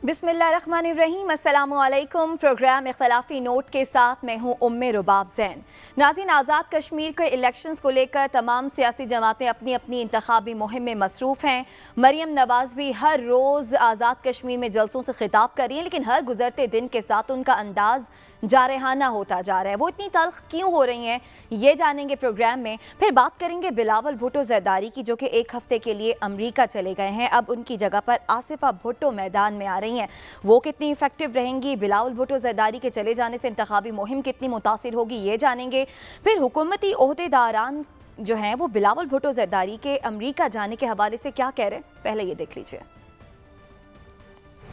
बिस्मिल्लाहिर्रहमानिर्रहीम, अस्सलामुअलैकुम। Programme इख्तलाफी note के साथ मैं हूँ उम्मे रुबाब ज़ैन। नाज़रीन, आज़ाद कश्मीर के इलेक्शंस को लेकर तमाम सियासी जमातें अपनी अपनी इंतखाबी मुहिम में मसरूफ़ हैं। मरीम नवाज़ भी हर रोज़ आज़ाद कश्मीर में जलसों से खिताब कर रही हैं, लेकिन हर गुजरते दिन के साथ उनका अंदाज़ जारहाना होता जा रहा है। वो इतनी तल्ख क्यों हो रही हैं, ये जानेंगे प्रोग्राम में। फिर बात करेंगे बिलावल भुट्टो ज़रदारी की, जो कि एक हफ्ते के लिए अमरीका चले गए हैं। अब उनकी जगह पर आसिफा भुट्टो मैदान में आ रही हैं। वो कितनी इफेक्टिव रहेंगी, बिलावल भुट्टो ज़रदारी के चले जाने से इंतखाबी मुहिम कितनी मुतासिर होगी, ये जानेंगे। फिर हुकूमती ओहदेदारान जो हैं वो बिलावल भुट्टो ज़रदारी के अमरीका जाने के हवाले से क्या कह रहे हैं, पहले ये देख लीजिए।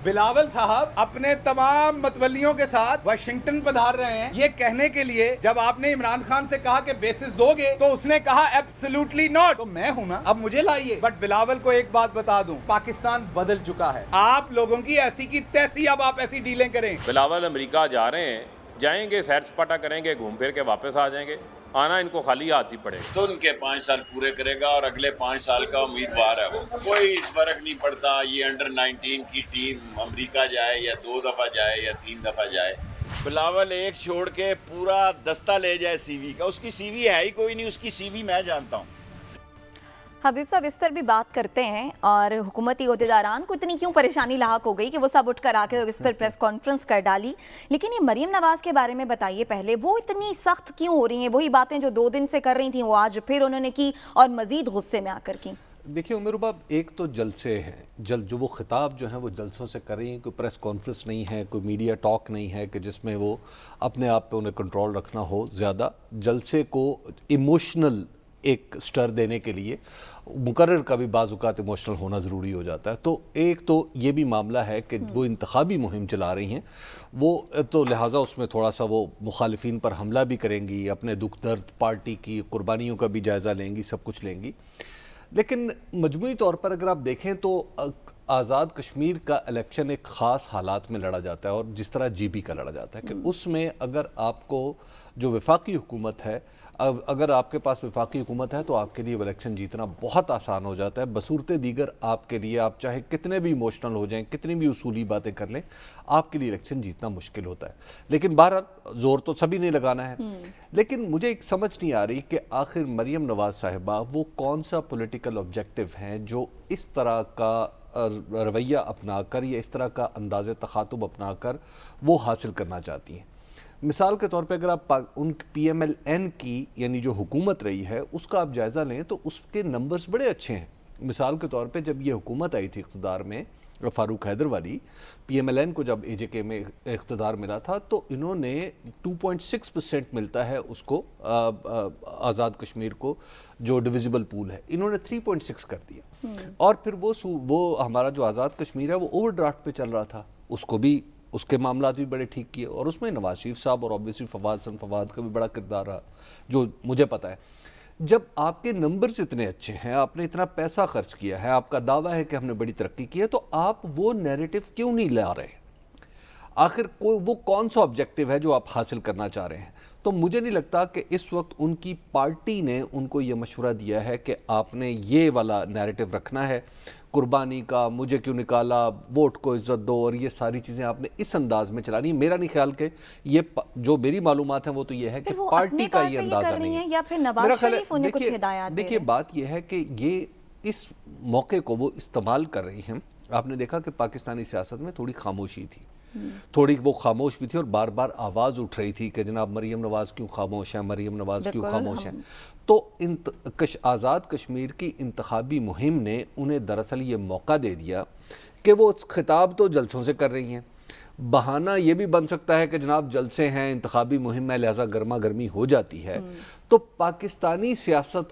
बिलावल साहब अपने तमाम मतवलियों के साथ वाशिंगटन पधार रहे हैं, ये कहने के लिए जब आपने इमरान खान से कहा कि बेसिस दोगे तो उसने कहा एब्सोल्युटली नॉट। तो मैं हूं ना, अब मुझे लाइए। बट बिलावल को एक बात बता दूं, पाकिस्तान बदल चुका है। आप लोगों की ऐसी की तैसी अब आप ऐसी डीलें करें। बिलावल अमेरिका जा रहे हैं, जाएंगे, सैर सपाटा करेंगे, घूम फिर के वापस आ जाएंगे। आना इनको खाली हाथ ही पड़ेगा। तो उनके 5 साल पूरे करेगा और अगले 5 साल का उम्मीदवार है वो। कोई फर्क नहीं पड़ता ये अंडर 19 की टीम अमेरिका जाए या 2 दफा जाए या 3 दफा जाए। बिलावल एक छोड़ के पूरा दस्ता ले जाए सीवी का। उसकी सीवी है ही कोई नहीं, उसकी सीवी मैं जानता हूँ। हबीब साहब, इस पर भी बात करते हैं। और हुकूमती ओहदेदारान को इतनी क्यों परेशानी लाहक हो गई कि वो सब उठ कर आके इस पर प्रेस कॉन्फ्रेंस कर डाली। लेकिन ये मरीम नवाज़ के बारे में बताइए पहले, वो इतनी सख्त क्यों हो रही हैं? वही बातें जो 2 दिन से कर रही थी वो आज फिर उन्होंने की और मजीद गुस्से में आकर की। देखिए उमर बाब, एक तो जलसे हैं, जो वो ख़िताब जो हैं वो जलसों से कर रही हैं। कोई प्रेस कॉन्फ्रेंस नहीं है, कोई मीडिया टॉक नहीं है कि जिसमें वो अपने आप पे उन्हें कंट्रोल रखना हो। ज़्यादा जलसे को इमोशनल एक स्टर देने के लिए मुकर्रर का भी बाज़-औक़ात इमोशनल होना ज़रूरी हो जाता है। तो एक तो ये भी मामला है कि वो इंतखाबी मुहिम चला रही हैं, वो तो लिहाजा उसमें थोड़ा सा वो मुखालिफिन पर हमला भी करेंगी, अपने दुख दर्द, पार्टी की कुर्बानियों का भी जायज़ा लेंगी, सब कुछ लेंगी। लेकिन मजमूई तौर पर अगर आप देखें तो आज़ाद कश्मीर का इलेक्शन एक ख़ास हालात में लड़ा जाता है, और जिस तरह जीबी का लड़ा जाता है कि उसमें अगर आपको जो वफाकी हुकूमत है, अगर आपके पास वफाकी हुकूमत है तो आपके लिए इलेक्शन जीतना बहुत आसान हो जाता है। बसूरते दीगर आपके लिए, आप चाहे कितने भी इमोशनल हो जाएं, कितनी भी उसूली बातें कर लें, आपके लिए इलेक्शन जीतना मुश्किल होता है। लेकिन बहरहाल जोर तो सभी ने लगाना है। लेकिन मुझे एक समझ नहीं आ रही कि आखिर मरीम नवाज़ साहिबा वो कौन सा पॉलिटिकल ऑब्जेक्टिव हैं जो इस तरह का रवैया अपना कर या इस तरह का अंदाज़ तखातुब अपना कर वो हासिल करना चाहती हैं। मिसाल के तौर पे अगर आप उन PMLN की यानी जो हुकूमत रही है उसका आप जायज़ा लें तो उसके नंबर्स बड़े अच्छे हैं। मिसाल के तौर पे जब ये हुकूमत आई थी इक़्तिदार में, फ़ारूक हैदर वाली, PMLN को जब AJK में इक़्तिदार मिला था तो इन्होंने 2.6% मिलता है उसको आज़ाद कश्मीर को, जो डिविजिबल पूल है, इन्होंने 3.6 कर दिया। और फिर वो हमारा जो आज़ाद कश्मीर है वो ओवरड्राफ्ट पे चल रहा था, उसको भी उसके मामला भी बड़े ठीक किए। और उसमें नवाज शरीफ साहब और ऑब्वियसली फवाद का भी बड़ा किरदार रहा, जो मुझे पता है। जब आपके नंबर्स इतने अच्छे हैं, आपने इतना पैसा खर्च किया है, आपका दावा है कि हमने बड़ी तरक्की की है, तो आप वो नैरेटिव क्यों नहीं ला रहे? आखिर वो कौन सा ऑब्जेक्टिव है जो आप हासिल करना चाह रहे हैं? तो मुझे नहीं लगता कि इस वक्त उनकी पार्टी ने उनको ये मशवरा दिया है कि आपने ये वाला नैरेटिव रखना है, कुर्बानी का, मुझे क्यों निकाला, वोट को इज्जत दो, और ये सारी चीज़ें आपने इस अंदाज में चलानी है। मेरा नहीं ख्याल कि ये जो मेरी मालूमात है वो तो ये है कि पार्टी का ये अंदाज़ा नहीं है, या फिर नवाज शरीफ उन्हें कुछ हिदायत दे रहे हैं। देखिए बात ये है कि ये इस मौके को वो इस्तेमाल कर रही हैं। आपने देखा कि पाकिस्तानी सियासत में थोड़ी खामोशी थी, थोड़ी वो खामोश भी थी और बार बार आवाज़ उठ रही थी कि जनाब मरीम नवाज़ क्यों खामोश है, मरीम नवाज़ क्यों खामोश है। तो आज़ाद कश्मीर की इंतखाबी मुहिम ने उन्हें दरअसल ये मौका दे दिया कि वो खिताब तो जलसों से कर रही हैं, बहाना ये भी बन सकता है कि जनाब जलसे हैं, इंतखाबी मुहिम में, लिहाजा गर्मा गर्मी हो जाती है। तो पाकिस्तानी सियासत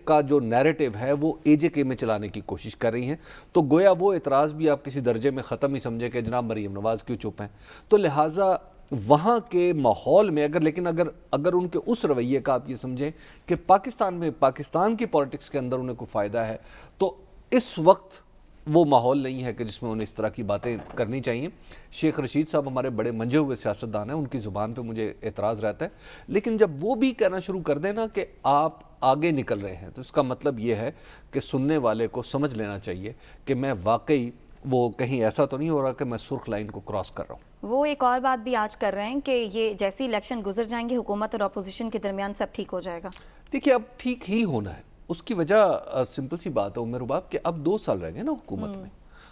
का जो नैरेटिव है वो AJK में चलाने की कोशिश कर रही हैं। तो गोया वो एतराज़ भी आप किसी दर्जे में ख़त्म ही समझे कि जनाब मरीम नवाज़ क्यों चुप हैं। तो लिहाजा वहाँ के माहौल में अगर उनके उस रवैये का आप ये समझें कि पाकिस्तान की पॉलिटिक्स के अंदर उन्हें कोई फ़ायदा है, तो इस वक्त वो माहौल नहीं है कि जिसमें उन्हें इस तरह की बातें करनी चाहिए। शेख रशीद साहब हमारे बड़े मंजे हुए सियासतदान हैं, उनकी ज़ुबान पे मुझे एतराज़ रहता है, लेकिन जब वो भी कहना शुरू कर देना कि आप आगे निकल रहे हैं, तो इसका मतलब ये है कि सुनने वाले को समझ लेना चाहिए कि मैं वाकई وہ کہیں ایسا تو نہیں ہو رہا کہ میں سرخ لائن کو کراس کر رہا ہوں. وہ ایک اور بات بھی آج کر رہے ہیں کہ یہ جیسی الیکشن گزر جائیں گے حکومت اور اپوزیشن کے درمیان سب ٹھیک ہو جائے گا. دیکھیے اب ٹھیک ہی ہونا ہے. اس کی وجہ سمپل سی بات ہے عمر رباب کہ اب 2 سال رہ گئے نا حکومت میں.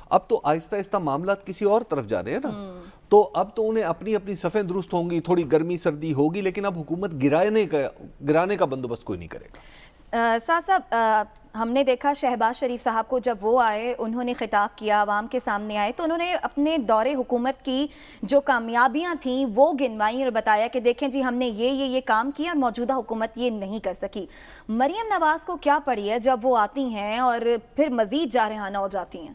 اب تو آہستہ آہستہ معاملات کسی اور طرف جا رہے ہیں نا. تو اب تو انہیں اپنی اپنی صفیں درست ہوں گی, تھوڑی گرمی سردی ہوگی, لیکن اب حکومت گرانے کا بندوبست کوئی نہیں کرے گا. ساتھ صاحب ہم نے دیکھا شہباز شریف صاحب کو جب وہ آئے, انہوں نے خطاب کیا, عوام کے سامنے آئے, تو انہوں نے اپنے دور حکومت کی جو کامیابیاں تھیں وہ گنوائیں اور بتایا کہ دیکھیں جی ہم نے یہ کام کیا اور موجودہ حکومت یہ نہیں کر سکی. مریم نواز کو کیا پڑی ہے جب وہ آتی ہیں اور پھر مزید جارحانہ ہو جاتی ہیں؟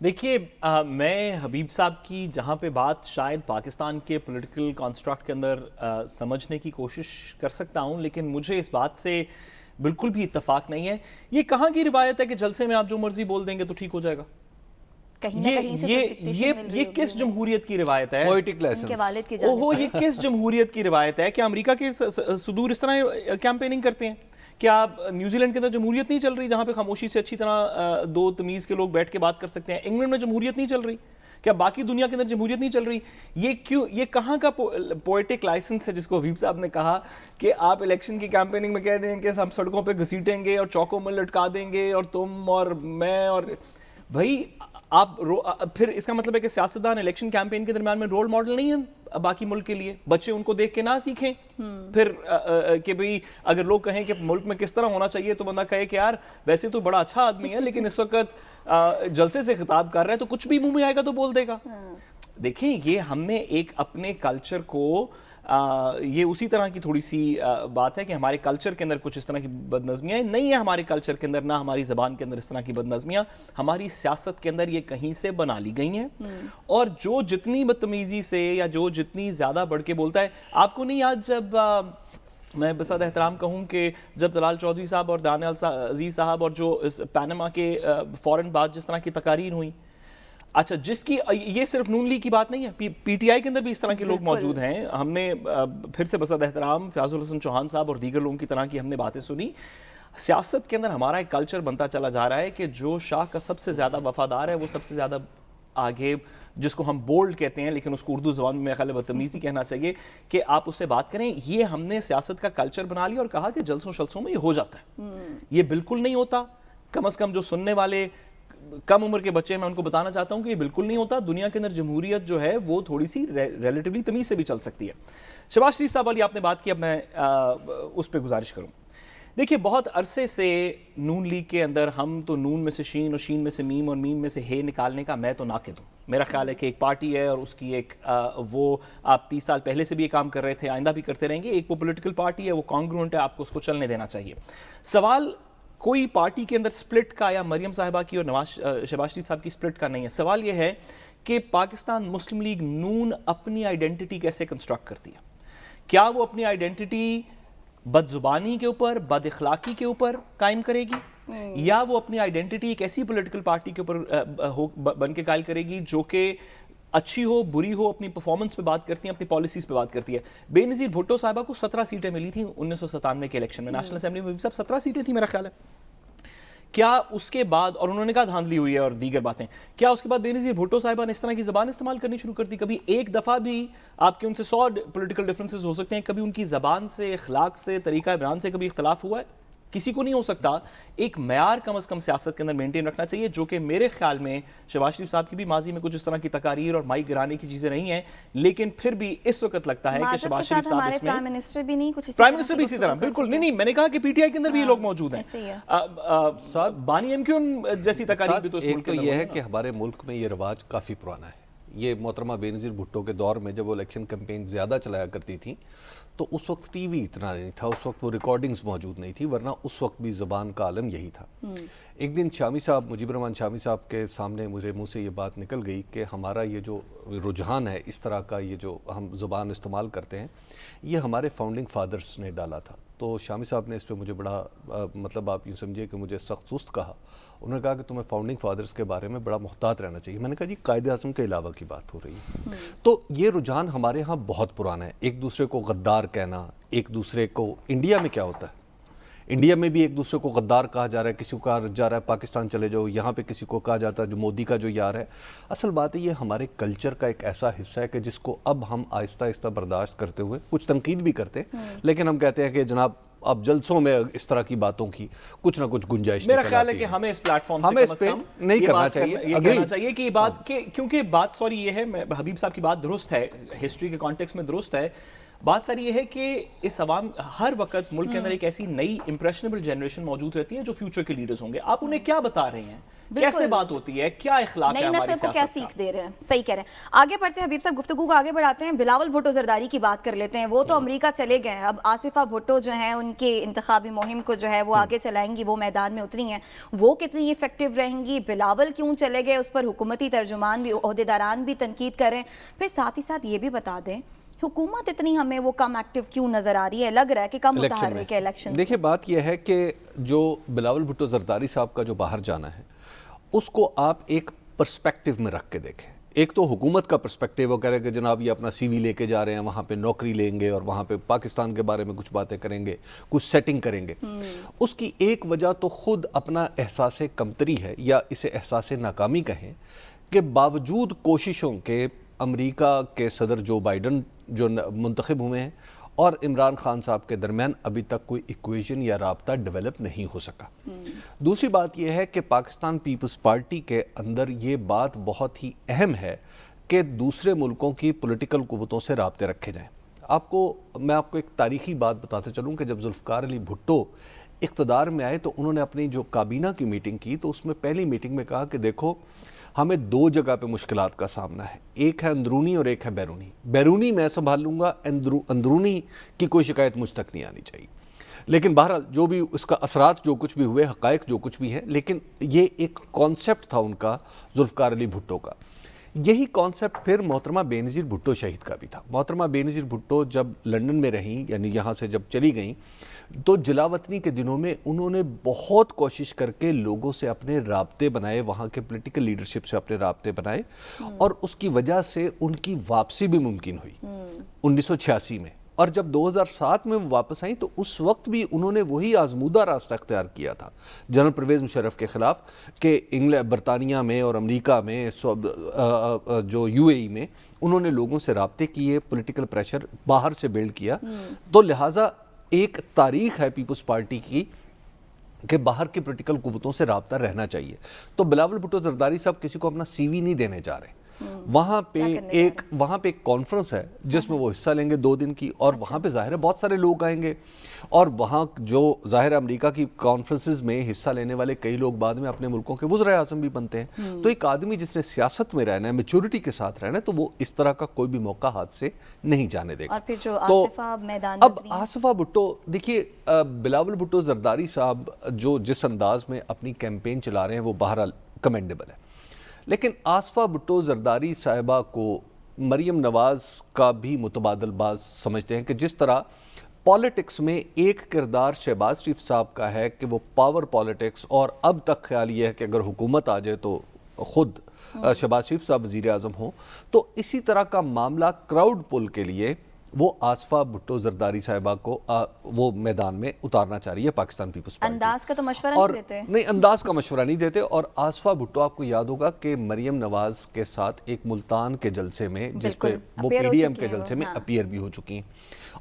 دیکھیے میں حبیب صاحب کی جہاں پہ بات شاید پاکستان کے پولیٹیکل کانسٹرکٹ کے اندر سمجھنے کی کوشش کر سکتا ہوں, لیکن مجھے اس بات سے بالکل بھی اتفاق نہیں ہے. یہ کہاں کی روایت ہے کہ جلسے میں آپ جو مرضی بول دیں گے تو ٹھیک ہو جائے گا؟ یہ کس جمہوریت کی روایت ہے؟ Poetic licence. اوہو, یہ کس جمہوریت کی روایت ہے؟ کہ امریکہ کے صدور اس طرح کیمپیننگ کرتے ہیں؟ کیا نیوزی لینڈ کے اندر جمہوریت نہیں چل رہی جہاں پہ خاموشی سے اچھی طرح دو تمیز کے لوگ بیٹھ کے بات کر سکتے ہیں؟ انگلینڈ میں جمہوریت نہیں چل رہی؟ کیا باقی دنیا کے اندر جمہوریت نہیں چل رہی؟ یہ کہاں کا پوئٹک لائسنس ہے جس کو حبیب صاحب نے کہا کہ آپ الیکشن کی کیمپیننگ میں کہہ دیں کہ ہم سڑکوں پہ گھسیٹیں گے اور چوکوں میں لٹکا دیں گے اور تم اور میں اور بھائی آپ پھر اس کا مطلب ہے کہ سیاستدان الیکشن کیمپین کے درمیان میں رول ماڈل نہیں ہے باقی ملک کے لیے. بچے ان کو دیکھ کے نہ سیکھیں پھر کہ بھئی اگر لوگ کہیں کہ ملک میں کس طرح ہونا چاہیے تو بندہ کہے کہ یار ویسے تو بڑا اچھا آدمی ہے لیکن اس وقت جلسے سے خطاب کر رہا ہے تو کچھ بھی منہ میں آئے گا تو بول دے گا. دیکھیں یہ ہم نے ایک اپنے کلچر کو یہ اسی طرح کی تھوڑی سی بات ہے کہ ہمارے کلچر کے اندر کچھ اس طرح کی بدنظمیاں نہیں ہیں. ہمارے کلچر کے اندر نہ ہماری زبان کے اندر اس طرح کی بدنظمیاں, ہماری سیاست کے اندر یہ کہیں سے بنا لی گئی ہیں. اور جو جتنی بدتمیزی سے یا جو جتنی زیادہ بڑھ کے بولتا ہے, آپ کو نہیں یاد جب میں بصد احترام کہوں کہ جب طلال چودھری صاحب اور دانیال عزیز صاحب اور جو پینما کے فوراً بعد جس طرح کی تقاریر ہوئیں, اچھا جس کی یہ صرف نون لیگ کی بات نہیں ہے, پی ٹی آئی کے اندر بھی اس طرح کے لوگ موجود ہیں. ہم نے پھر سے بصد احترام فیاض الحسن چوہان صاحب اور دیگر لوگوں کی طرح کی ہم نے باتیں سنی. سیاست کے اندر ہمارا ایک کلچر بنتا چلا جا رہا ہے کہ جو شاہ کا سب سے زیادہ وفادار ہے وہ سب سے زیادہ آگے, جس کو ہم بولڈ کہتے ہیں لیکن اس کو اردو زبان میں میرے خیال ہے بدتمیزی کہنا چاہیے, کہ آپ اس سے بات کریں. یہ ہم نے سیاست کا کلچر بنا لیا اور کہا کہ جلسوں شلسوں میں یہ ہو جاتا ہے. یہ بالکل نہیں ہوتا. کم از کم جو سننے والے کم عمر کے بچے, میں ان کو بتانا چاہتا ہوں کہ یہ بالکل نہیں ہوتا. دنیا کے اندر جمہوریت جو ہے وہ تھوڑی سی ریلیٹیولی تمیز سے بھی چل سکتی ہے. شہباز شریف صاحب والی آپ نے بات کی, اب میں اس پہ گزارش کروں. دیکھیے بہت عرصے سے نون لیگ کے اندر ہم تو نون میں سے شین اور شین میں سے میم اور میم میں سے ہے نکالنے کا میں تو ناقد ہوں. میرا خیال ہے کہ ایک پارٹی ہے اور اس کی ایک وہ آپ 30 سال پہلے سے بھی یہ کام کر رہے تھے, آئندہ بھی کرتے رہیں گے. ایک وہ پولیٹیکل پارٹی ہے, وہ کانگرونٹ ہے, آپ کو اس کو چلنے دینا چاہیے. سوال کوئی پارٹی کے اندر سپلٹ کا یا مریم صاحبہ کی اور شہباز شریف صاحب کی سپلٹ کا نہیں ہے. سوال یہ ہے کہ پاکستان مسلم لیگ نون اپنی آئیڈینٹی کیسے کنسٹرکٹ کرتی ہے. کیا وہ اپنی آئیڈینٹی بد زبانی کے اوپر, بد اخلاقی کے اوپر قائم کرے گی, یا وہ اپنی آئیڈینٹی ایک ایسی پولیٹیکل پارٹی کے اوپر بن کے قائل کرے گی جو کہ اچھی ہو بری ہو, اپنی پرفارمنس پہ بات کرتی ہیں, اپنی پالیسیز پہ بات کرتی ہے. بے نظیر بھٹو صاحبہ کو 17 سیٹیں ملی تھیں 1997 کے الیکشن میں. نیشنل اسمبلی میں صاحب 17 سیٹیں تھیں میرا خیال ہے. کیا اس کے بعد, اور انہوں نے کہا دھاندلی ہوئی ہے اور دیگر باتیں, کیا اس کے بعد بے نظیر بھٹو صاحبہ نے اس طرح کی زبان استعمال کرنی شروع کر دی؟ کبھی ایک دفعہ بھی آپ کے ان سے 100 پولیٹیکل ڈفرینسز ہو سکتے ہیں, کبھی ان کی زبان سے, اخلاق سے, طریقہ بیان سے کبھی اختلاف ہوا ہے؟ کسی کو نہیں ہو سکتا. ایک معیار کم از کم سیاست کے اندر مینٹین رکھنا چاہیے, جو کہ میرے خیال میں شہباز شریف صاحب کی بھی ماضی میں کچھ اس طرح کی تقاریر اور مائک گرانے کی چیزیں نہیں ہیں, لیکن پھر بھی اس وقت لگتا ہے کہ شہباز شریف صاحب اس میں, پرائم منسٹر بھی نہیں, کچھ پرائم منسٹر بھی اسی طرح, بالکل نہیں, میں نے کہا کہ پی ٹی آئی کے اندر بھی یہ لوگ موجود ہیں. بانی ایم کیو ایم جیسی تقاریر بھی تو اس ملک کے اندر. یہ ہے کہ ہمارے ملک میں یہ رواج کافی پرانا ہے. یہ محترمہ بے نظیر بھٹو کے دور میں جب وہ الیکشن کیمپین زیادہ چلایا کرتی تھی تو اس وقت ٹی وی اتنا نہیں تھا, اس وقت وہ ریکارڈنگز موجود نہیں تھی, ورنہ اس وقت بھی زبان کا عالم یہی تھا. ایک دن شامی صاحب, مجیب الرحمان شامی صاحب کے سامنے مجھے منہ سے یہ بات نکل گئی کہ ہمارا یہ جو رجحان ہے اس طرح کا, یہ جو ہم زبان استعمال کرتے ہیں, یہ ہمارے فاؤنڈنگ فادرز نے ڈالا تھا. تو شامی صاحب نے اس پہ مجھے بڑا مطلب آپ یوں سمجھے کہ مجھے سخت سست کہا. انہوں نے کہا کہ تمہیں فاؤنڈنگ فادرز کے بارے میں بڑا محتاط رہنا چاہیے. میں نے کہا جی قائد اعظم کے علاوہ کی بات ہو رہی ہے. تو یہ رجحان ہمارے ہاں بہت پرانا ہے, ایک دوسرے کو غدار کہنا, ایک دوسرے کو. انڈیا میں کیا ہوتا ہے, इंडिया में भी एक दूसरे को गद्दार कहा जा रहा है, किसी को कहा जा रहा है पाकिस्तान चले जाओ, यहाँ पे किसी को कहा जाता है जो मोदी का जो यार है। असल बात है ये हमारे कल्चर का एक ऐसा हिस्सा है कि जिसको अब हम आहिस्ता आहिस्ता बर्दाश्त करते हुए, कुछ तनकीद भी करते हैं, लेकिन हम कहते हैं कि जनाब अब जलसों में इस तरह की बातों की कुछ ना कुछ गुंजाइश मेरा निकल ख्याल है आती कि हमें इस प्लेटफॉर्म हमें से इस पे नहीं करना चाहिए, ये कहना चाहिए कि ये बात के, क्योंकि बात सॉरी ये है, हबीब साहब की बात दुरुस्त है, हिस्ट्री के कॉन्टेक्स्ट में दुरुस्त है, बात सारी ये है कि इस अवाम हर वक्त मुल्क के अंदर एक ऐसी नई इंप्रेशनेबल जनरेशन मौजूद रहती है जो फ्यूचर के लीडर्स होंगे। आप उन्हें क्या बता रहे हैं, कैसे बात होती है, क्या इखलाक है हमारी नस्ल को क्या सियासत सीख दे रहे हैं? सही कह रहे हैं। आगे बढ़ते हैं हबीब साहब, गुफ्तगू को आगे बढ़ाते हैं। बिलावल भुट्टो जरदारी की बात कर लेते हैं। वो तो अमेरिका चले गए हैं, अब आसिफा भुट्टो जो है उनके इंतखाबी मुहिम को जो है वो आगे चलाएंगी, वो मैदान में उतरी हैं, वो कितनी इफेक्टिव रहेंगी? बिलावल क्यों चले गए, उस पर हुकूमती तर्जुमान भी, ओहदेदारान भी तनकीद कर रहे हैं। फिर साथ ही साथ ये भी बता दें हुकूमत इतनी हमें वो कम एक्टिव क्यों नजर आ रही है, लग रहा है कि कम मुतहर्रिक है इलेक्शन। देखिए बात यह है कि जो बिलावल भुट्टो जरदारी साहब का जो बाहर जाना है उसको आप एक पर्सपेक्टिव में रख के देखें। एक तो हुकूमत का पर्सपेक्टिव, वो कह रहे हैं कि जनाब ये अपना CV लेके जा रहे हैं, वहाँ पे नौकरी लेंगे और वहाँ पे पाकिस्तान के बारे में कुछ बातें करेंगे, कुछ सेटिंग करेंगे। उसकी एक वजह तो खुद अपना एहसास कमतरी है, या इसे एहसास नाकामी कहें, कि बावजूद कोशिशों के अमेरिका के सदर जो बाइडन जो मुंतखब हुए हैं और इमरान खान साहब के दरमियान अभी तक कोई इक्वेशन या राब्ता डेवलप नहीं हो सका। दूसरी बात यह है कि पाकिस्तान पीपल्स पार्टी के अंदर ये बात बहुत ही अहम है कि दूसरे मुल्कों की पॉलिटिकल कुव्वतों से राब्ते रखे जाएं। मैं आपको एक तारीखी बात बताते चलूँ कि जब जुल्फ़िकार अली भुट्टो इक़्तिदार में आए तो उन्होंने अपनी जो काबीना की मीटिंग की तो उसमें पहली मीटिंग में कहा कि देखो हमें दो जगह पे मुश्किलात का सामना है, एक है अंदरूनी और एक है बैरूनी। बैरूनी मैं संभाल लूँगा, अंदरूनी की कोई शिकायत मुझ तक नहीं आनी चाहिए। लेकिन बहरहाल जो भी उसका असरात जो कुछ भी हुए, हक़ाइक़ जो कुछ भी है, लेकिन ये एक कॉन्सेप्ट था उनका जुल्फ़िकार अली भुट्टो का। यही कॉन्सेप्ट फिर मोहतरमा बेनज़ीर भुट्टो शहीद का भी था। मोहतरमा बेनज़ीर भुट्टो जब लंदन में रहीं, यानी यहाँ से जब चली गईं, तो जलावतनी के दिनों में उन्होंने बहुत कोशिश करके लोगों से अपने राब्ते बनाए, वहाँ के पॉलिटिकल लीडरशिप से अपने राब्ते बनाए, और उसकी वजह से उनकी वापसी भी मुमकिन हुई 1986 में। और जब 2007 में वो वापस आई तो उस वक्त भी उन्होंने वही आजमूदा रास्ता अख्तियार किया था जनरल परवेज़ मुशर्रफ के ख़िलाफ़, कि इंग्लैंड, बरतानिया में और अमेरिका में, जो UAE में उन्होंने लोगों से राब्ते किए, पॉलिटिकल प्रेशर बाहर से बिल्ड किया। तो लिहाजा एक तारीख है पीपल्स पार्टी की कि बाहर की पॉलिटिकल कुव्वतों से राब्ता रहना चाहिए। तो बिलावल भुट्टो जरदारी साहब किसी को अपना CV नहीं देने जा रहे। वहाँ पे एक कॉन्फ्रेंस है जिसमें वो हिस्सा लेंगे 2 दिन की, और वहाँ पे ज़ाहिर है बहुत सारे लोग आएंगे, और वहाँ जो ज़ाहिर अमेरिका की कॉन्फ्रेंसेस में हिस्सा लेने वाले कई लोग बाद में अपने मुल्कों के वज़ीर आज़म भी बनते हैं। तो एक आदमी जिसने सियासत में रहना है, मैच्योरिटी के साथ रहना है, तो वो इस तरह का कोई भी मौका हाथ से नहीं जाने देगा। और फिर जो तो आसिफा मैदान अब आसिफा भुट्टो, देखिए बिलावल भुट्टो जरदारी साहब जो जिस अंदाज में अपनी कैंपेन चला रहे हैं वो बहरहाल कमेंडेबल है, लेकिन आसिफा भुट्टो जरदारी साहिबा को मरियम नवाज़ का भी मुतबादल बाज समझते हैं कि जिस तरह पॉलिटिक्स में एक किरदार शहबाज शरीफ साहब का है कि वो पावर पॉलिटिक्स, और अब तक ख्याल ये है कि अगर हुकूमत आ जाए तो ख़ुद शहबाज शरीफ साहब वज़ीर आज़म हों, तो इसी तरह का मामला क्राउड पुल के लिए वो आसिफा भुट्टो जरदारी साहिबा को वो मैदान में उतारना चाह रही है पाकिस्तान पीपल्स पार्टी। अंदाज का तो मशवरा नहीं देते। नहीं, अंदाज का मशवरा नहीं देते। और आसिफा भुट्टो, आपको याद होगा कि मरियम नवाज के साथ एक मुल्तान के जलसे में, जिस पे वो PDM के जलसे में अपीयर भी हो चुकी हैं,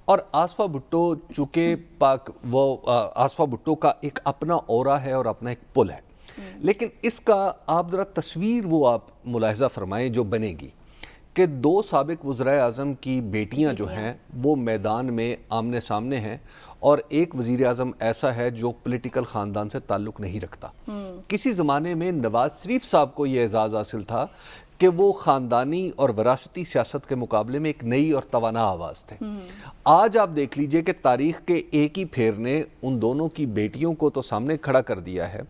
और आसिफा भुट्टो चूँकि आसिफा भुट्टो का एक अपना औरा है और अपना एक पुल है, लेकिन इसका आप ज़रा तस्वीर वो आप मुलाहिज़ा फरमाएं जो बनेगी कि 2 साबिक वज़ीर आज़म की बेटियां जो हैं वो मैदान में आमने सामने हैं, और एक वज़ीर आज़म ऐसा है जो पॉलिटिकल ख़ानदान से ताल्लुक़ नहीं रखता। किसी ज़माने में नवाज़ शरीफ साहब को ये एजाज़ हासिल था कि वो ख़ानदानी और वरासती सियासत के मुकाबले में एक नई और तवाना आवाज़ थे। आज आप देख लीजिए कि तारीख़ के एक ही फेर ने उन दोनों की बेटियों को तो सामने खड़ा कर दिया है,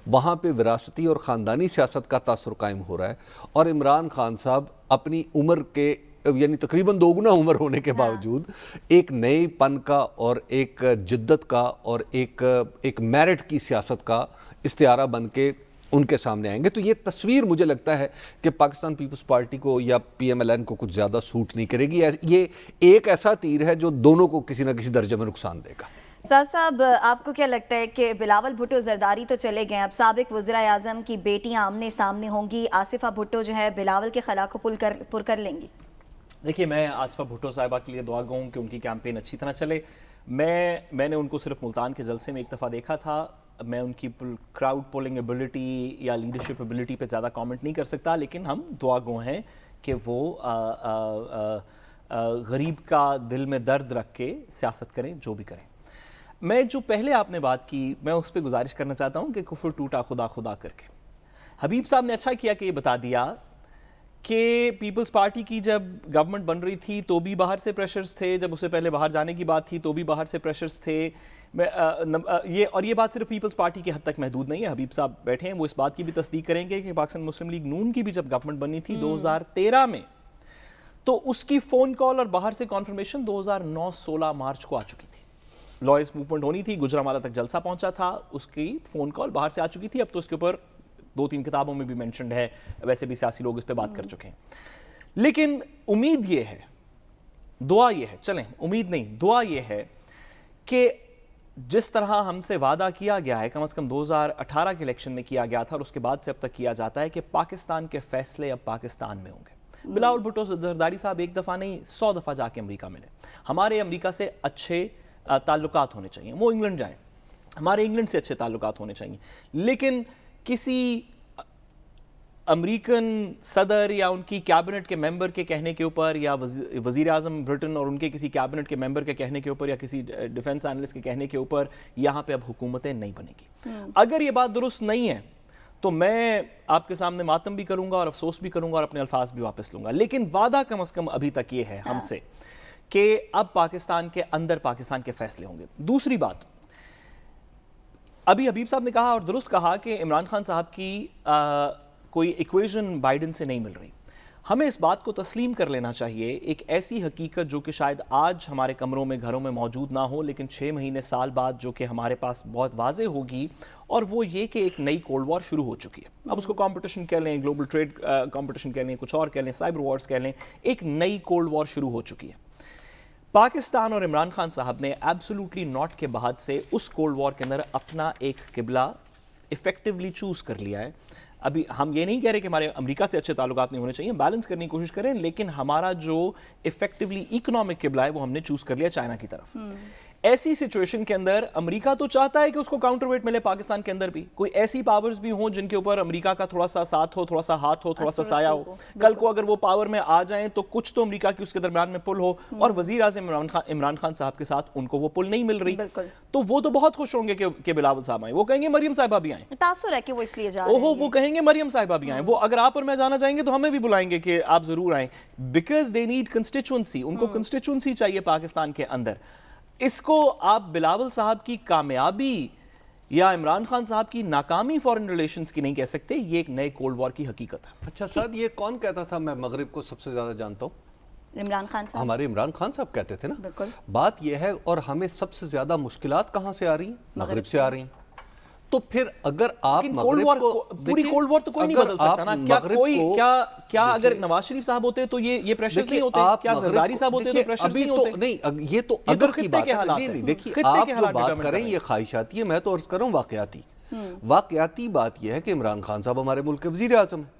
वहाँ पे विरासती और ख़ानदानी सियासत का तासुर कायम हो रहा है, और इमरान खान साहब अपनी उम्र के यानी तकरीबन 2 गुना उम्र होने के बावजूद एक नए पन का और एक जिद्दत का और एक मेरिट की सियासत का इस्तियारा बन के उनके सामने आएंगे। तो ये तस्वीर मुझे लगता है कि पाकिस्तान पीपल्स पार्टी को या PMLN को कुछ ज़्यादा सूट नहीं करेगी। ये एक ऐसा तीर है जो दोनों को किसी न किसी दर्जे में नुकसान देगा। سعد صاحب آپ کو کیا لگتا ہے کہ بلاول بھٹو زرداری تو چلے گئے، اب سابق وزراء اعظم کی بیٹیاں آمنے سامنے ہوں گی، آصفہ بھٹو جو ہے بلاول کے خلا کو پر کر لیں گی؟ دیکھیے میں آصفہ بھٹو صاحبہ کے لیے دعا گو ہوں کہ ان کی کیمپین اچھی طرح چلے. میں نے ان کو صرف ملتان کے جلسے میں ایک دفعہ دیکھا تھا. میں ان کی کراؤڈ پولنگ ایبلٹی یا لیڈرشپ ایبلٹی پہ زیادہ کامنٹ نہیں کر سکتا، لیکن ہم دعا گو ہیں کہ وہ غریب کا دل میں درد رکھ کے سیاست کریں، جو بھی کریں. میں جو پہلے آپ نے بات کی میں اس پہ گزارش کرنا چاہتا ہوں کہ کفر ٹوٹا خدا خدا کر کے. حبیب صاحب نے اچھا کیا کہ یہ بتا دیا کہ پیپلز پارٹی کی جب گورنمنٹ بن رہی تھی تو بھی باہر سے پریشرز تھے، جب اسے پہلے باہر جانے کی بات تھی تو بھی باہر سے پریشرز تھے. یہ بات صرف پیپلز پارٹی کی حد تک محدود نہیں ہے. حبیب صاحب بیٹھے ہیں، وہ اس بات کی بھی تصدیق کریں گے کہ پاکستان مسلم لیگ نون کی بھی جب گورنمنٹ بنی تھی 2013 میں، تو اس کی فون کال اور باہر سے کانفرمیشن 2009-16 مارچ کو آ چکی تھی. لائرز موومنٹ ہونی تھی، گجرانوالہ تک جلسہ پہنچا تھا، اس کی فون کال باہر سے آ چکی تھی. اب تو اس کے اوپر 2-3 کتابوں میں بھی مینشنڈ ہے، ویسے بھی سیاسی لوگ اس پہ بات کر چکے ہیں. لیکن امید یہ ہے، دعا یہ ہے، چلیں امید نہیں، دعا یہ ہے کہ جس طرح ہم سے وعدہ کیا گیا ہے، کم از کم 2018 کے الیکشن میں کیا گیا تھا اور اس کے بعد سے اب تک کیا جاتا ہے کہ پاکستان کے فیصلے اب پاکستان میں ہوں گے. بلاول بھٹو زرداری صاحب ایک دفعہ نہیں 100 دفعہ جا کے امریکہ ملے. ہمارے امریکہ سے اچھے تعلقات ہونے چاہیے، وہ انگلینڈ جائیں، ہمارے انگلینڈ سے اچھے تعلقات ہونے چاہیے. لیکن کسی امریکن صدر یا ان کی کیبنٹ کے ممبر کے کہنے کے اوپر یا وزیر اعظم برٹن اور ان کے کسی کیبنٹ کے ممبر کے کہنے کے اوپر یا کسی ڈیفنس اینالسٹ کے کہنے کے اوپر یہاں پہ اب حکومتیں نہیں بنے گی. اگر یہ بات درست نہیں ہے تو میں آپ کے سامنے ماتم بھی کروں گا اور افسوس بھی کروں گا اور اپنے الفاظ بھی واپس لوں گا. لیکن وعدہ کم از کم ابھی تک یہ ہے ہم سے کہ اب پاکستان کے اندر پاکستان کے فیصلے ہوں گے. دوسری بات، ابھی حبیب صاحب نے کہا اور درست کہا کہ عمران خان صاحب کی کوئی ایکویژن بائیڈن سے نہیں مل رہی. ہمیں اس بات کو تسلیم کر لینا چاہیے، ایک ایسی حقیقت جو کہ شاید آج ہمارے کمروں میں گھروں میں موجود نہ ہو لیکن 6 مہینے سال بعد جو کہ ہمارے پاس بہت واضح ہوگی، اور وہ یہ کہ ایک نئی کولڈ وار شروع ہو چکی ہے. اب اس کو کمپٹیشن کہہ لیں، گلوبل ٹریڈ کمپٹیشن کہہ لیں، کچھ اور کہہ لیں، سائبر وارز کہہ لیں، ایک نئی کولڈ وار شروع ہو چکی ہے. پاکستان اور عمران خان صاحب نے ایبسولوٹلی ناٹ کے بعد سے اس کولڈ وار کے اندر اپنا ایک قبلہ ایفیکٹولی چوز کر لیا ہے. ابھی ہم یہ نہیں کہہ رہے کہ ہمارے امریکہ سے اچھے تعلقات نہیں ہونے چاہیے، بیلنس کرنے کی کوشش کریں، لیکن ہمارا جو ایفیکٹولی اکنامک قبلہ ہے وہ ہم نے چوز کر لیا چائنا کی طرف. ایسی سچویشن کے اندر امریکہ تو چاہتا ہے کہ اس کو کاؤنٹر ویٹ ملے پاکستان کے اندر بھی، کوئی ایسی پاورز بھی ہوں جن کے اوپر امریکہ کا تھوڑا سا ساتھ ہو، تھوڑا سا ہاتھ ہو، تھوڑا سا سایہ ہو. کل کو اگر وہ پاور میں آ جائیں تو کچھ تو امریکہ کی اس کے درمیان میں پل ہو، اور وزیر اعظم عمران خان صاحب کے ساتھ ان کو وہ پل نہیں مل رہی، تو وہ تو بہت خوش ہوں گے کہ بلاول صاحب آئیں. وہ کہیں گے مریم صاحبہ بھی آئیں، تاثر ہے کہ وہ اس لیے جا رہے ہیں. وہ کہیں گے مریم صاحبہ بھی آئیں. وہ اگر آپ اور میں جانا چاہیں گے تو ہمیں بھی بلائیں گے کہ آپ ضرور آئیں، بیکاز دے نیڈ کنسٹیچوئنسی. ان کو کنسٹیچوئنسی چاہیے پاکستان کے اندر. اس کو آپ بلاول صاحب کی کامیابی یا عمران خان صاحب کی ناکامی فارن ریلیشنز کی نہیں کہہ سکتے، یہ ایک نئے کولڈ وار کی حقیقت ہے. اچھا سعد، یہ کون کہتا تھا میں مغرب کو سب سے زیادہ جانتا ہوں؟ عمران خان صاحب. ہمارے عمران خان صاحب کہتے تھے نا. بالکل. بات یہ ہے، اور ہمیں سب سے زیادہ مشکلات کہاں سے آ رہی ہیں؟ مغرب سے آ رہی ہیں. تو پھر اگر آپ مغرب کو پوری کولڈ وار تو کوئی نہیں بدل سکتا نا. کیا اگر نواز شریف صاحب ہوتے تو یہ پریشرز نہیں ہوتے؟ کیا زرداری صاحب ہوتے تو پریشرز نہیں ہوتے؟ نہیں، یہ تو اگر کی بات ہے. نہیں دیکھیے، آپ جو بات کریں یہ خواہشاتی ہے، میں تو عرض کر رہا ہوں واقعاتی بات یہ ہے کہ عمران خان صاحب ہمارے ملک کے وزیر اعظم ہیں.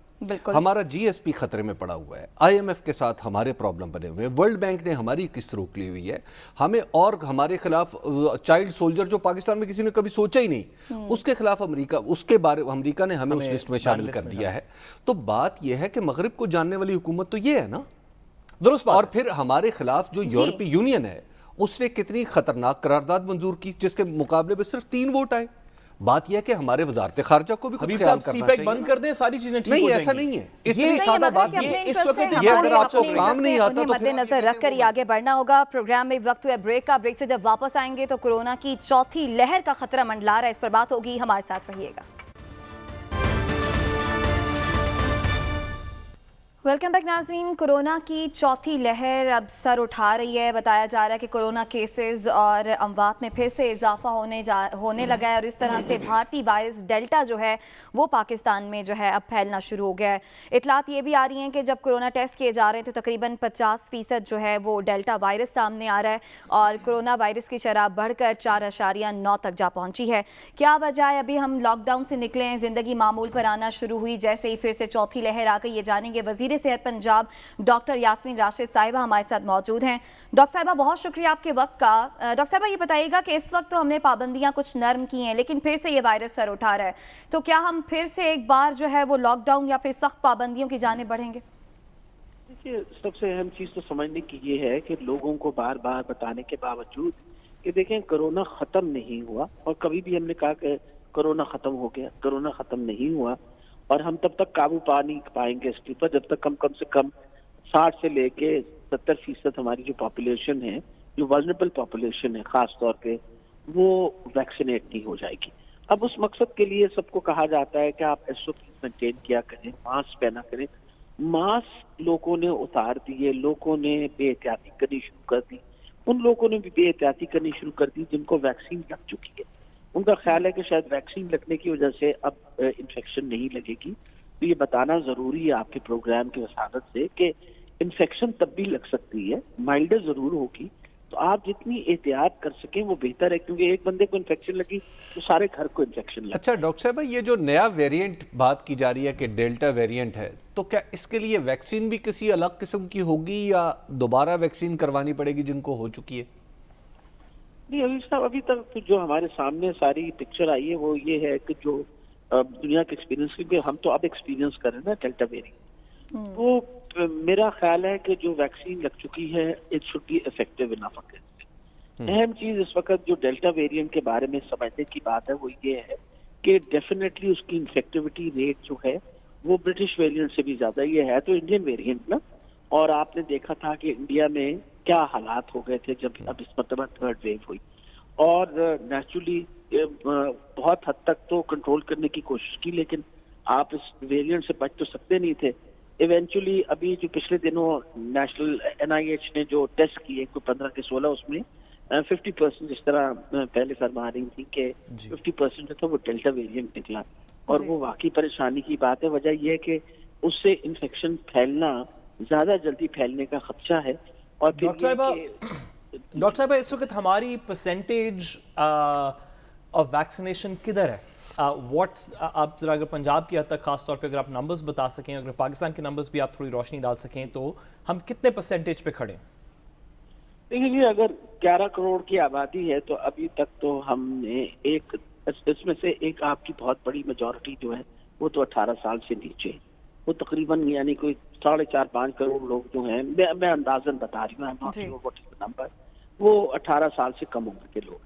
ہمارا جی ایس پی خطرے میں پڑا ہوا ہے، آئی ایم ایف کے ساتھ ہمارے پرابلم بنے ہوئے ہیں، ورلڈ بینک نے ہماری کس روک لی ہوئی ہے ہمیں، اور ہمارے خلاف چائلڈ سولجر جو پاکستان میں کسی نے کبھی سوچا ہی نہیں، اس کے خلاف امریکہ نے ہمیں اس لسٹ میں شامل کر دیا ہے. تو بات یہ ہے کہ مغرب کو جاننے والی حکومت تو یہ ہے نا. درست. اور پھر ہمارے خلاف جو یورپی یونین ہے اس نے کتنی خطرناک قرارداد منظور کی جس کے مقابلے میں صرف 3 ووٹ آئے. بات یہ ہے کہ ہمارے وزارت خارجہ کو بھی کچھ خیال کرنا چاہیے. بند کر دیں، ساری چیزیں ٹھیک ہو نہیں، جائیں گی. ایسا نہیں ہے. اتنی سادہ بات اس وقت یہ اگر آپ کو کام نہیں آتا تو مد نظر رکھ کر ہی آگے بڑھنا ہوگا. پروگرام میں وقت ہوا بریک کا. بریک سے جب واپس آئیں گے تو کورونا کی 4تھی لہر کا خطرہ منڈلا رہا ہے، اس پر بات ہوگی. ہمارے ساتھ رہیے گا. वेलकम बैक नाज़रीन। कोरोना की चौथी लहर अब सर उठा रही है। बताया जा रहा है कि कोरोना केसेस और अमवात में फिर से इजाफा होने लगा है और इस तरह से भारतीय वायरस डेल्टा जो है वो पाकिस्तान में जो है अब फैलना शुरू हो गया है। इतलात ये भी आ रही हैं कि जब कोरोना टेस्ट किए जा रहे हैं तो तकरीबन 50% जो है वो डेल्टा वायरस सामने आ रहा है और कोरोना वायरस की शरह बढ़कर 4.9 तक जा पहुँची है। क्या वजह है? अभी हम लॉकडाउन से निकले हैं, ज़िंदगी मामूल पर आना शुरू हुई, जैसे ही फिर से चौथी लहर आ गई। ये जानेंगे वज़ीर सेहत पंजाब डॉक्टर यास्मीन राशिद साहिबा हमारे साथ मौजूद हैं। डॉक्टर साहिबा, बहुत शुक्रिया आपके वक्त का। डॉक्टर साहिबा, ये बताइएगा कि इस वक्त तो हमने पाबंदियां कुछ नरम की हैं, लेकिन फिर से ये वायरस सर उठा रहा है, तो क्या हम फिर से एक बार जो है वो लॉकडाउन या फिर सख्त पाबंदियों की जाने बढ़ेंगे? देखिए, सबसे अहम चीज तो समझने की ये है कि लोगों को बार बार बताने के बावजूद कि देखें कोरोना खत्म नहीं हुआ, और कभी भी हमने कहा कि कोरोना खत्म हो गया, कोरोना खत्म नहीं हुआ, और हम तब तक काबू पा नहीं पाएंगे इसके ऊपर जब तक कम से कम 60 से लेके 70% हमारी जो पॉपुलेशन है, जो वल्नरेबल पॉपुलेशन है खास तौर पे, वो वैक्सीनेट नहीं हो जाएगी। अब उस मकसद के लिए सबको कहा जाता है कि आप SOP मेंटेन किया करें, मास्क पहना करें। मास्क लोगों ने उतार दिए, लोगों ने बेहतियाती करनी शुरू कर दी। उन लोगों ने भी बेहतियाती करनी शुरू कर दी जिनको वैक्सीन लग चुकी है। उनका ख्याल है कि शायद वैक्सीन लगने की वजह से अब इन्फेक्शन नहीं लगेगी। तो ये बताना जरूरी है आपके प्रोग्राम की वसादत से कि इन्फेक्शन तब भी लग सकती है, माइल्डर जरूर होगी। तो आप जितनी एहतियात कर सकें वो बेहतर है, क्योंकि एक बंदे को इन्फेक्शन लगी तो सारे घर को इन्फेक्शन लगी। अच्छा डॉक्टर साहब, ये जो नया वेरिएंट बात की जा रही है कि डेल्टा वेरिएंट है, तो क्या इसके लिए वैक्सीन भी किसी अलग किस्म की होगी या दोबारा वैक्सीन करवानी पड़ेगी जिनको हो चुकी है? नहीं, अभी तक तो जो हमारे सामने सारी पिक्चर आई है वो ये है कि जो दुनिया के एक्सपीरियंस, क्योंकि हम तो अब एक्सपीरियंस कर रहे हैं ना डेल्टा वेरिएंट, तो मेरा ख्याल है कि जो वैक्सीन लग चुकी है it should be effective enough. अहम चीज इस वक्त जो डेल्टा वेरिएंट के बारे में समझने की बात है वो ये है कि डेफिनेटली उसकी इन्फेक्टिविटी रेट जो है वो ब्रिटिश वेरिएंट से भी ज्यादा, ये है तो इंडियन वेरिएंट ना, और आपने देखा था कि इंडिया में क्या हालात हो गए थे जब अब इस मरतबा थर्ड वेव हुई, और नेचुरली बहुत हद तक तो कंट्रोल करने की कोशिश की, लेकिन आप इस वेरिएंट से बच तो सकते नहीं थे। इवेंचुअली अभी जो पिछले दिनों नेशनल NIH ने जो टेस्ट किए कोई 15 के 16, उसमें 50% जिस तरह पहले फरमा रही थी कि 50% जो था वो डेल्टा वेरिएंट निकला, और वो वाकई परेशानी की बात है। वजह यह है कि उससे इन्फेक्शन फैलना, ज्यादा जल्दी फैलने का खदशा है। और डॉक्टर साहब, इस वक्त हमारी परसेंटेज ऑफ वैक्सीनेशन किधर है? आप जरा अगर पंजाब की हद तक खास तौर पे अगर आप नंबर्स बता सकें, अगर पाकिस्तान के नंबर्स भी आप थोड़ी रोशनी डाल सकें, तो हम कितने परसेंटेज पे खड़े? देखिए, अगर 11 करोड़ की आबादी है तो अभी तक तो हमने इसमें से एक आपकी बहुत बड़ी मेजॉरिटी जो है वो तो 18 साल से नीचे, वो तकरीबन यानी कोई 4.5-5 करोड़ लोग जो हैं, मैं अंदाजन बता रही हूँ नंबर, वो 18 साल से कम उम्र के लोग।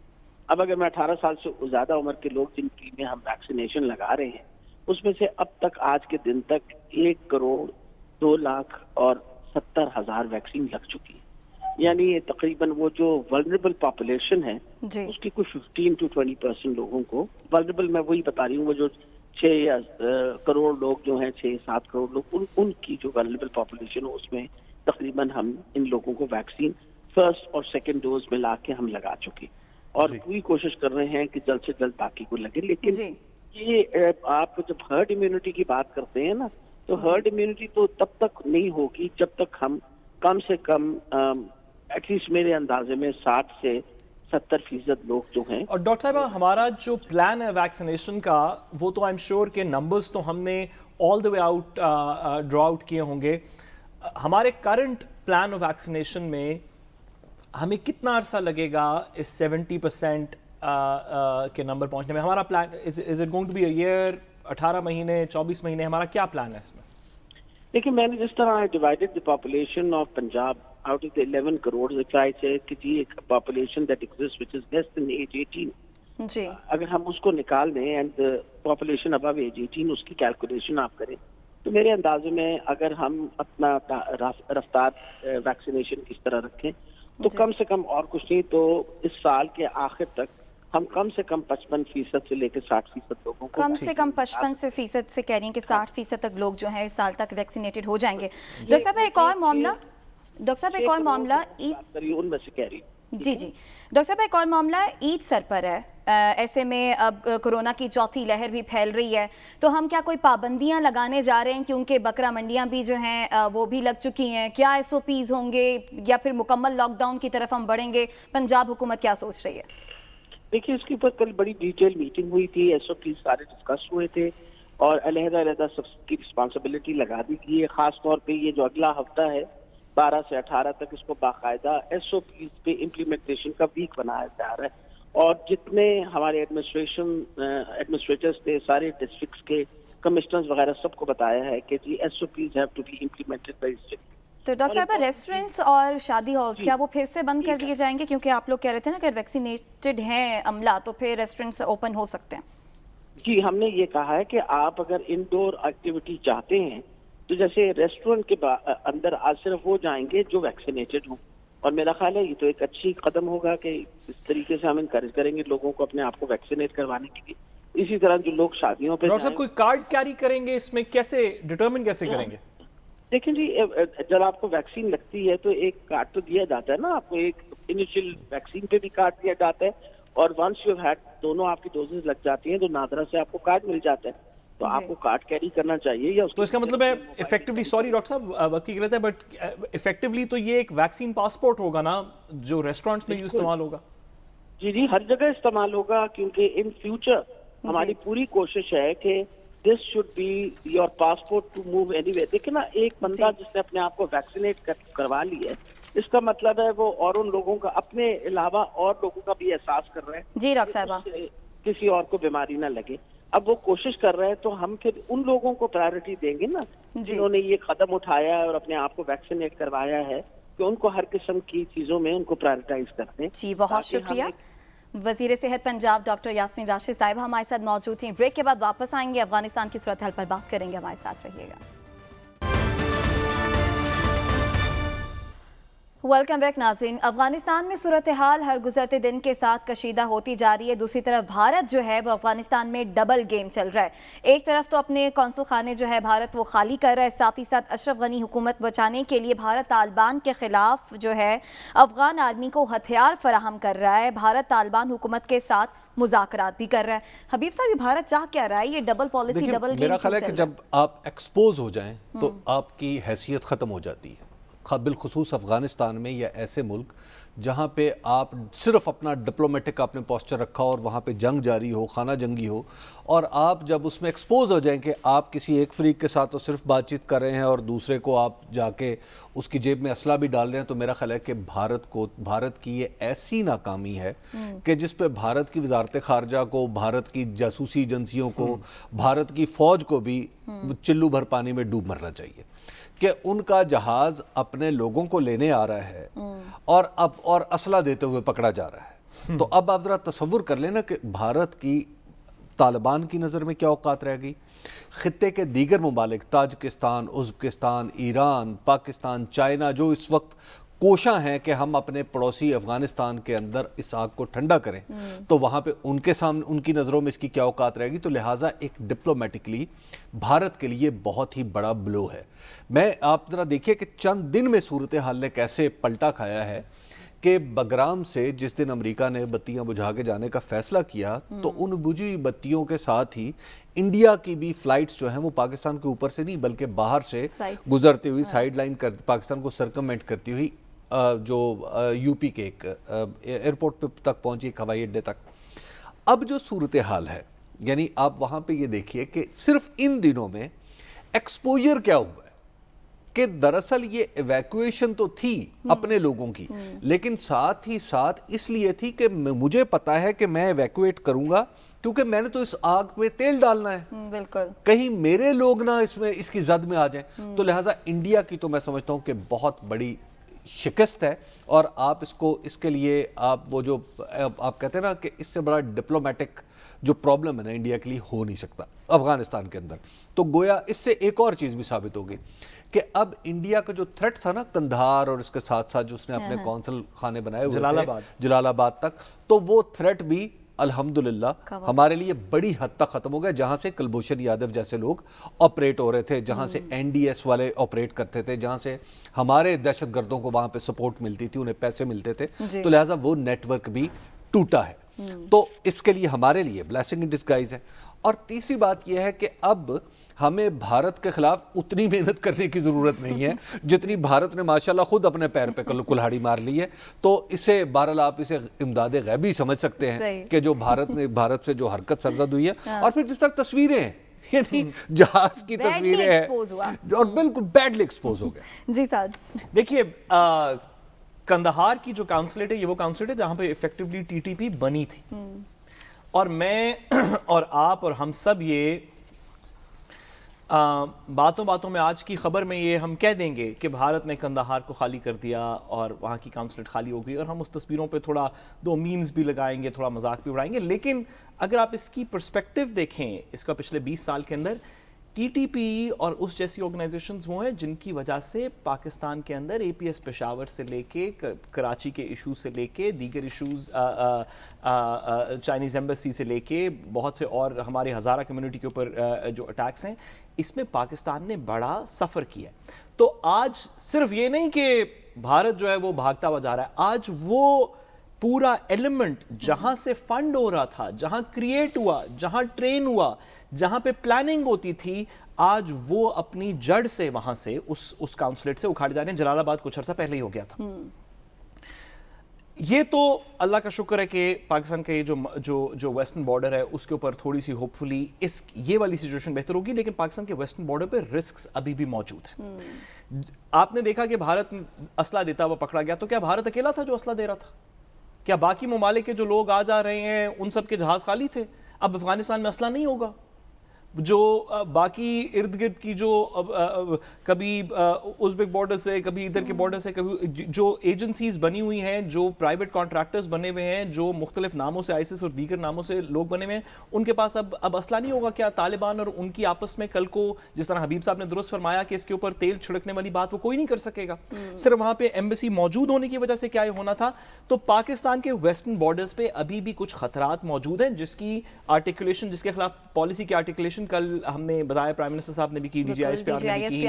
अब अगर मैं 18 साल से ज्यादा उम्र के लोग जिनकी में हम वैक्सीनेशन लगा रहे हैं, उसमें से अब तक आज के दिन तक 1,02,70,000 वैक्सीन लग चुकी है। यानी तकरीबन वो जो वल्नरेबल पॉपुलेशन है उसकी कुछ 15 to 20% लोगों को वल्नरेबल, मैं वही बता रही हूँ, वो जो 6 करोड़ लोग जो हैं, 6-7 करोड़ लोग, उनकी जो वल्नरेबल पॉपुलेशन है उसमें तकरीबन हम इन लोगों को वैक्सीन फर्स्ट और सेकंड डोज में ला के हम लगा चुके, और पूरी कोशिश कर रहे हैं कि जल्द से जल्द बाकी को लगे। लेकिन ये आप जब हर्ड इम्यूनिटी की बात करते हैं ना, तो हर्ड इम्यूनिटी तो तब तक नहीं होगी जब तक हम कम से कम एटलीस्ट मेरे अंदाजे में 60 से 70% लोग जो हैं। और डॉक्टर साहब, हमारा जो प्लान है वैक्सीनेशन का, वो तो आई एम श्योर के नंबर्स तो हमने all the way out draw out किए होंगे। हमारे करंट प्लान ऑफ वैक्सीनेशन में हमें कितना अरसा लगेगा इस 70% के नंबर पहुंचने में? हमारा plan is it going to be a year, 18 महीने, 24 महीने, हमारा क्या प्लान है इसमें? देखिए, मैंने जिस तरह divided the population of Punjab out of the 11 crores, if I say कि जी एक population that exists which is less than age 18, जी अगर हम उसको निकाल दें and the population above age 18 उसकी कैलकुलेशन आप करें, तो मेरे अंदाजे में अगर हम अपना रफ्तार वैक्सीनेशन किस तरह रखें तो कम से कम और कुछ नहीं तो इस साल के आखिर तक हम कम से कम 55% से लेकर 60% लोगों को कम से कम 55% से कह रही हैं कि 60% तक लोग जो है इस साल तक वैक्सीनेटेड हो जाएंगे। डॉक्टर साहब एक और मामला, उनमें से कह रही हूँ। जी डॉक्टर साहब एक और मामला ईद सर पर है। ऐसे में अब कोरोना की चौथी लहर भी फैल रही है, तो हम क्या कोई पाबंदियां लगाने जा रहे हैं, क्योंकि बकरा मंडियां भी जो हैं वो भी लग चुकी हैं? क्या SOPs होंगे या फिर मुकम्मल लॉकडाउन की तरफ हम बढ़ेंगे? पंजाब हुकूमत क्या सोच रही है? देखिए, इसके ऊपर कल बड़ी डिटेल मीटिंग हुई थी, SOP सारे डिस्कस हुए थे और अलग-अलग सबकी रिस्पांसिबिलिटी लगा दी गई है। खास तौर पे ये जो अगला हफ्ता है 12 से 18 तक इसको बाकायदा SOP पे इम्प्लीमेंटेशन का वीक बनाया जा रहा है और जितने हमारे एडमिनिस्ट्रेटर्स थे, सारे डिस्ट्रिक्ट्स के कमिश्नर्स वगैरह सबको बताया है कि जी SOPs have to be implemented very strictly. तो डॉक्टर साहब रेस्टोरेंट्स और शादी हॉल्स क्या वो फिर से बंद कर दिए जाएंगे? क्योंकि आप लोग कह रहे थे ना कि वैक्सीनेटेड हैं अमला तो फिर रेस्टोरेंट्स ओपन हो सकते हैं। जी, हमने ये कहा है कि आप अगर इंडोर एक्टिविटी चाहते हैं तो जैसे रेस्टोरेंट के अंदर आज सिर्फ वो जाएंगे जो वैक्सीनेटेड हों, और मेरा ख्याल है ये तो एक अच्छी कदम होगा कि इस तरीके से हम इनकरेज करेंगे लोगों को अपने आप को वैक्सीनेट करवाने के लिए। इसी तरह जो लोग शादियों पे डॉक्टर साहब कोई कार्ड कैरी करेंगे इसमें, कैसे डिटरमिन कैसे करेंगे? देखिए जी, जब आपको वैक्सीन लगती है तो एक कार्ड तो दिया जाता है ना आपको, एक इनिशियल वैक्सीन पे भी कार्ड दिया जाता है और वंस यू हैड दोनों आपकी डोजेज लग जाती हैं तो नादरा से आपको कार्ड मिल जाता है, तो आपको कार्ड कैरी करना चाहिए। या तो इसका मतलब है इफेक्टिवली, सॉरी डॉक्टर साहब वक्त की गलत है, बट इफेक्टिवली तो ये एक वैक्सीन पासपोर्ट होगा ना जो रेस्टोरेंट्स में इस्तेमाल होगा? जी हर जगह इस्तेमाल होगा, क्योंकि इन फ्यूचर हमारी पूरी कोशिश है कि this should be your passport to move anywhere. देखिए ना, एक बंदा जिसने अपने आप को वैक्सीनेट करवा लिया है, इसका मतलब है वो और उन लोगों का अपने अलावा और लोगों का भी एहसास कर रहे हैं जी डॉक्टर साहब, किसी और को बीमारी ना लगे। अब वो कोशिश कर रहे हैं तो हम फिर उन लोगों को प्रायोरिटी देंगे ना जिन्होंने ये कदम उठाया है और अपने आप को वैक्सीनेट करवाया है, कि उनको हर किस्म की चीजों में उनको प्रायोरिटाइज करते हैं। जी बहुत शुक्रिया। वजीर सेहत पंजाब डॉक्टर यास्मीन राशिद साहिबा हमारे साथ मौजूद थी। ब्रेक के बाद वापस आएंगे, अफगानिस्तान की सूरत हाल पर बात करेंगे, हमारे साथ रहिएगा। वेलकम बैक नाज़रीन। अफगानिस्तान में सूरत हाल हर गुजरते दिन के साथ कशीदा होती जा रही है। दूसरी तरफ भारत जो है वो अफगानिस्तान में डबल गेम चल रहा है। एक तरफ तो अपने कौंसल खाने जो है भारत वो खाली कर रहा है, साथ ही साथ अशरफ गनी हुकूमत बचाने के लिए भारत तालिबान के खिलाफ जो है अफगान आर्मी को हथियार फराहम कर रहा है। भारत तालिबान हुकूमत के साथ मुज़ाकरात भी कर रहा है। हबीब साहब, ये भारत चाह क्या रहा है? ये डबल पॉलिसी, डबल गेम मेरा ख्याल है कि जब आप एक्सपोज हो जाएं तो आपकी हैसियत ख़त्म हो जाती है, बिलखुसूस अफ़गानिस्तान में या ऐसे मुल्क जहाँ पे आप सिर्फ अपना डिप्लोमेटिक आपने पोस्चर रखा और वहाँ पे जंग जारी हो, खाना जंगी हो, और आप जब उसमें एक्सपोज हो जाएं कि आप किसी एक फरीक के साथ तो सिर्फ बातचीत कर रहे हैं और दूसरे को आप जाके उसकी जेब में असला भी डाल रहे हैं, तो मेरा ख्याल है कि भारत की ये ऐसी नाकामी है कि जिस पे भारत की वजारत खारजा को, भारत की जासूसी एजेंसियों को, भारत की फ़ौज को भी चिल्लू भर पानी में डूब मरना चाहिए कि उनका जहाज अपने लोगों को लेने आ रहा है और असला देते हुए पकड़ा जा रहा है। तो अब आप जरा तसव्वुर कर लेना कि भारत की तालिबान की नज़र में क्या औकात रह गई। खित्ते के दीगर ममालिक Tajikistan, Uzbekistan, Iran, Pakistan, China जो इस वक्त कोशां हैं कि हम अपने पड़ोसी अफगानिस्तान के अंदर इस आग को ठंडा करें, तो वहाँ पे उनके सामने उनकी नज़रों में इसकी क्या औकात रहेगी। तो लिहाजा एक डिप्लोमेटिकली भारत के लिए बहुत ही बड़ा ब्लो है। मैं आप ज़रा देखिए कि चंद दिन में सूरत हाल ने कैसे पलटा खाया है कि बगराम से जिस दिन अमेरिका ने बत्तियां बुझा के जाने का फैसला किया, तो उन बुझी हुई बत्तियों के साथ ही इंडिया की भी फ्लाइट्स जो हैं वो पाकिस्तान के ऊपर से नहीं बल्कि बाहर से गुजरती हुई साइड लाइन कर पाकिस्तान को सर्कमवेंट करती हुई जो यूपी के एक एयरपोर्ट तक पहुंची, एक हवाई अड्डे तक। अब जो सूरत हाल है, यानी आप वहाँ पे ये देखिए कि सिर्फ इन दिनों में एक्सपोजर क्या हुआ है कि दरअसल ये इवैक्यूएशन तो थी अपने लोगों की, लेकिन साथ ही साथ इसलिए थी कि मुझे पता है कि मैं इवैक्यूएट करूंगा क्योंकि मैंने तो इस आग में तेल डालना है, बिल्कुल कहीं मेरे लोग ना इसमें इसकी जद में आ जाएं। तो लिहाजा इंडिया की तो मैं समझता हूं कि बहुत बड़ी शिकस्त है, और आप इसको इसके लिए आप वो जो आप कहते हैं ना कि इससे बड़ा डिप्लोमेटिक जो प्रॉब्लम है ना इंडिया के लिए हो नहीं सकता अफगानिस्तान के अंदर। तो गोया इससे एक और चीज़ भी साबित होगी कि अब इंडिया का जो थ्रेट था ना कंधार और इसके साथ साथ जो उसने अपने कौंसल खाने बनाए हुए थे जलालाबाद तक, तो वो थ्रेट भी الحمدللہ ہمارے لیے بڑی حد تک ختم ہو گیا. جہاں سے کلبھوشن یادو جیسے لوگ آپریٹ ہو رہے تھے, جہاں سے NDS والے آپریٹ کرتے تھے, جہاں سے ہمارے دہشت گردوں کو وہاں پہ سپورٹ ملتی تھی, انہیں پیسے ملتے تھے, تو لہٰذا وہ نیٹ ورک بھی ٹوٹا ہے. تو اس کے لیے ہمارے لیے بلیسنگ ان ڈسگائز ہے. اور تیسری بات یہ ہے کہ اب ہمیں بھارت کے خلاف اتنی محنت کرنے کی ضرورت نہیں ہے جتنی بھارت نے ماشاءاللہ خود اپنے پیر پہ کلہاڑی مار لی ہے. تو اسے بہرحال آپ اسے امداد غیبی سمجھ سکتے ہیں کہ جو بھارت سے جو حرکت سرزد ہوئی ہے. اور پھر جس طرح تصویریں ہیں, یعنی جہاز کی تصویریں ہیں اور بالکل بیڈلی ایکسپوز ہو گئے. جی صاحب دیکھیے, کندہار کی جو کاؤنسلیٹ ہے یہ وہ کاؤنسلیٹ ہے جہاں پہ ایفیکٹولی TTP بنی تھی. اور میں اور آپ اور ہم سب یہ باتوں میں آج کی خبر میں یہ ہم کہہ دیں گے کہ بھارت نے کندہار کو خالی کر دیا اور وہاں کی کاؤنسلیٹ خالی ہو گئی, اور ہم اس تصویروں پہ تھوڑا 2 میمز بھی لگائیں گے, تھوڑا مذاق بھی اڑائیں گے. لیکن اگر آپ اس کی پرسپیکٹیو دیکھیں, اس کا پچھلے 20 سال کے اندر TTP اور اس جیسی آرگنائزیشنز وہ ہیں جن کی وجہ سے پاکستان کے اندر APS پشاور سے لے کے کراچی کے ایشوز سے لے کے دیگر ایشوز, چائنیز ایمبیسی سے لے کے بہت سے اور ہمارے ہزارہ کمیونٹی کے اوپر جو اٹیکس ہیں, اس میں پاکستان نے بڑا سفر کیا. تو آج صرف یہ نہیں کہ بھارت جو ہے وہ بھاگتا ہوا جا رہا ہے, آج وہ پورا ایلیمنٹ جہاں سے فنڈ ہو رہا تھا, جہاں کریٹ ہوا, جہاں ٹرین ہوا, جہاں پہ پلاننگ ہوتی تھی, آج وہ اپنی جڑ سے وہاں سے اس کاؤنسلیٹ سے اکھاڑ جا رہے ہیں. جلال آباد کچھ عرصہ پہلے ہی ہو گیا تھا. یہ تو اللہ کا شکر ہے کہ پاکستان کا یہ جو ویسٹرن بارڈر ہے اس کے اوپر تھوڑی سی ہوپ فلی یہ والی سچویشن بہتر ہوگی. لیکن پاکستان کے ویسٹرن بارڈر پہ رسکس ابھی بھی موجود ہیں. آپ نے دیکھا کہ بھارت اسلحہ دیتا ہوا پکڑا گیا, تو کیا بھارت اکیلا تھا جو اسلحہ دے رہا تھا؟ کیا باقی ممالک کے جو لوگ آ جا رہے ہیں ان سب کے جہاز خالی تھے؟ اب افغانستان میں اسلحہ نہیں ہوگا. جو باقی ارد گرد کی جو کبھی ازبک بارڈر سے, کبھی ادھر کے بارڈر سے, کبھی جو ایجنسیز بنی ہوئی ہیں, جو پرائیویٹ کانٹریکٹرز بنے ہوئے ہیں, جو مختلف ناموں سے ISIS اور دیگر ناموں سے لوگ بنے ہوئے ہیں, ان کے پاس اب اسلحہ نہیں ہوگا. کیا طالبان اور ان کی آپس میں کل کو, جس طرح حبیب صاحب نے درست فرمایا کہ اس کے اوپر تیل چھڑکنے والی بات وہ کوئی نہیں کر سکے گا, صرف وہاں پہ ایمبیسی موجود ہونے کی وجہ سے کیا یہ ہونا تھا. تو پاکستان کے ویسٹرن بارڈرز پہ ابھی بھی کچھ خطرات موجود ہیں جس کی آرٹیکولیشن, جس کے خلاف پالیسی کی آرٹیکولیشن کل ہم نے بتایا, پرائم منسٹر صاحب نے بھی کی, DGISP نے بھی کی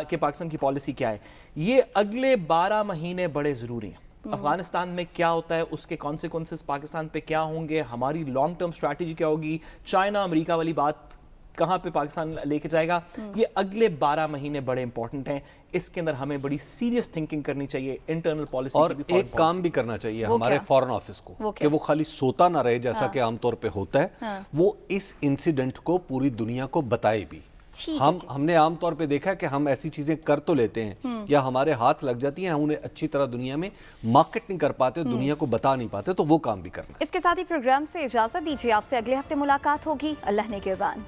کہ پاکستان کی پالیسی کیا ہے. یہ اگلے 12 مہینے بڑے ضروری ہیں. افغانستان میں کیا ہوتا ہے, اس کے کانسیکوینسز پاکستان پہ کیا ہوں گے, ہماری لانگ ٹرم اسٹریٹجی کیا ہوگی, چائنا امریکہ والی بات کہاں پہ پاکستان لے کے جائے گا, یہ اگلے 12 مہینے بڑے امپورٹنٹ ہیں. اس کے اندر ہمیں بڑی سیریس تھنکنگ کرنی چاہیے, انٹرنل پالیسی اور ایک کام بھی کرنا چاہیے ہمارے فورن آفس کو کہ وہ خالی سوتا نہ رہے جیسا کہ عام طور پہ ہوتا ہے, وہ اس انسیڈنٹ کو پوری دنیا کو بتائے بھی. ہم نے عام طور پہ دیکھا کہ ہم ایسی چیزیں کر تو لیتے ہیں یا ہمارے ہاتھ لگ جاتی ہیں, ہم انہیں اچھی طرح دنیا میں مارکیٹ نہیں کر پاتے, دنیا کو بتا نہیں پاتے, تو وہ کام بھی کرنا ہے. اس کے ساتھ ہی پروگرام سے اجازت دیجیے, آپ سے اگلے ہفتے ملاقات ہوگی. اللہ نگہبان.